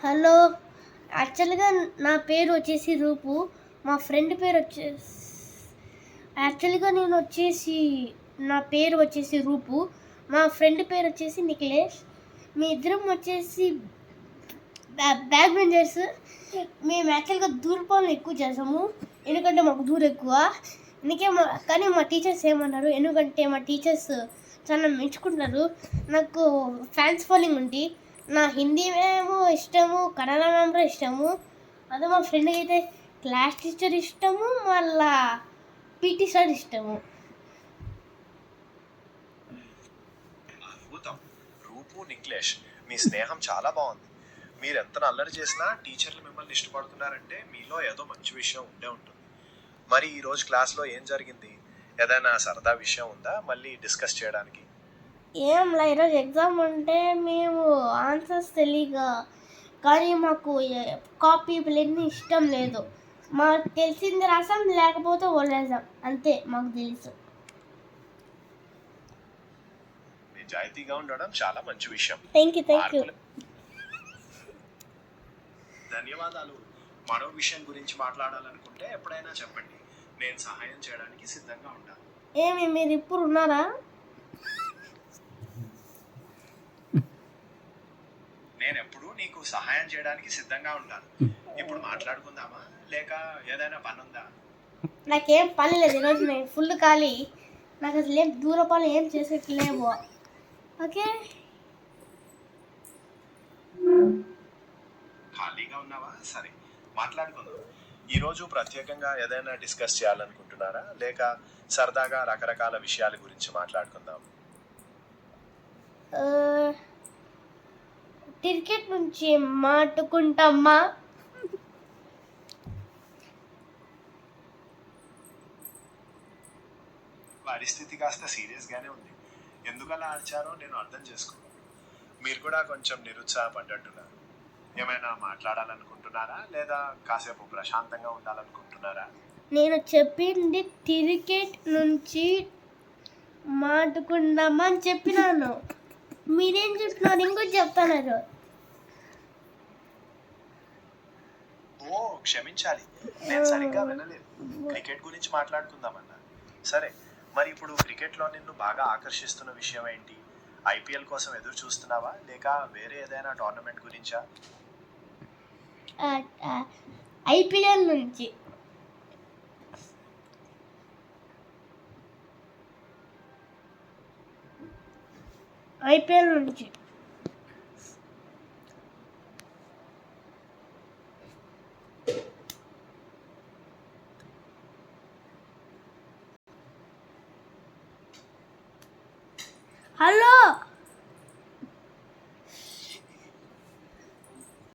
Hello. యాక్చువల్‌గా నా పేరు వచ్చేసి రూపు. మా ఫ్రెండ్ పేరు వచ్చేసి యాక్చువల్‌గా నా పేరు వచ్చేసి రూపు. మా ఫ్రెండ్ పేరు వచ్చేసి నిఖిలేష్. మీ ఇద్దరం వచ్చేసి బ్యాక్ బెంచర్స్. మేము యాక్చువల్‌గా దూరపాలన ఎక్కువ చేసాము. ఎందుకంటే మాకు దూరం ఎక్కువ. కానీ మా టీచర్స్ ఏమన్నారు, ఎందుకంటే మా టీచర్స్ చాలా మెచ్చుకుంటారు. నాకు ఫ్యాన్స్ ఫాలోయింగ్ ఉంది. నా హిందీ ఏమో ఇష్టము, కన్నడ మ్యామ్ కూడా ఇష్టము. అదే మా ఫ్రెండ్కి అయితే క్లాస్ టీచర్ ఇష్టము, మళ్ళా పీటీ సార్ ఇష్టము. అద్భుతం. రూపు, నిఖిలేష్, మీ స్నేహం చాలా బాగుంది. మీరు ఎంత అల్లరి చేసినా టీచర్లు మిమ్మల్ని ఇష్టపడుతున్నారంటే మీలో ఏదో మంచి విషయం ఉండే ఉంటుంది. మరి ఈ రోజు క్లాస్లో ఏం జరిగింది? ఏదైనా సరదా విషయం ఉందా మళ్ళీ డిస్కస్ చేయడానికి? ఏంలా ఈరోజు ఎగ్జామ్ ఉంటే మేము ఆన్సర్స్ తెలియక, కానీ మాకు కాపీ ప్లేట్ని ఇష్టం లేదు. మాకు తెలిసింది రాసాం, లేకపోతే వదిలేసాం, అంతే మాకు తెలుసు. నిజాయితీగా ఉండడం చాలా మంచి విషయం. Thank you. ధన్యవాదాలు. మరో విషయం గురించి మాట్లాడాలనుకుంటే ఎప్పుడైనా చెప్పండి. నేను సహాయం చేయడానికి సిద్ధంగా ఉంటాను. ఏమి మీరు ఇప్పుడు ఉన్నారా? నేను ఎప్పుడు నీకు సహాయం చేయడానికి సిద్ధంగా ఉంటాను. ఇప్పుడు మాట్లాడుకుందామా, లేక ఏదైనా పని ఉందా? నాకేం పని లేదు, ఈరోజు నేను ఫుల్ ఖాళీ. నాకు అసలు ఏం దూర పని ఏం చేసేట్లేవు. ఓకే, ఖాళీగా ఉన్నావా? సరే, మాట్లాడుకుందాం. ఈరోజు ప్రత్యేకంగా ఏదైనా డిస్కస్ చేయాలనుకుంటున్నారా, లేక సరదాగా రకరకాల విషయాల గురించి మాట్లాడుకుందాం? క్రికెట్ నుంచి మాట్లాడుకుంటామా? పరిస్థితి కాస్త సీరియస్గానే ఉంది. ఎందుకలా అరిచారో నేను అర్థం చేసుకోను. మీరు కూడా కొంచెం నిరుత్సాహపడ్డట్టున్నారు. ఏమైనా మాట్లాడాలనుకుంటున్నారా, లేదా కాసేపు ప్రశాంతంగా ఉండాలనుకుంటున్నారా? నేను చెప్పింది క్రికెట్ నుంచి మాట్లాడుకుందామని చెప్పినాను. మీరేం చెప్తున్నారు? ఇంకోటి చెప్తున్నారు. ఓ, క్షమించాలి, నేను సరిగ్గా వినలేదు. క్రికెట్ గురించి మాట్లాడుకుందామన్నా. సరే, మరి ఇప్పుడు క్రికెట్లో నిన్ను బాగా ఆకర్షిస్తున్న విషయం ఏంటి? ఐపీఎల్ కోసం ఎదురు చూస్తున్నావా, లేక వేరే ఏదైనా టోర్నమెంట్ గురించా? ఐపీఎల్ నుంచి. హలో.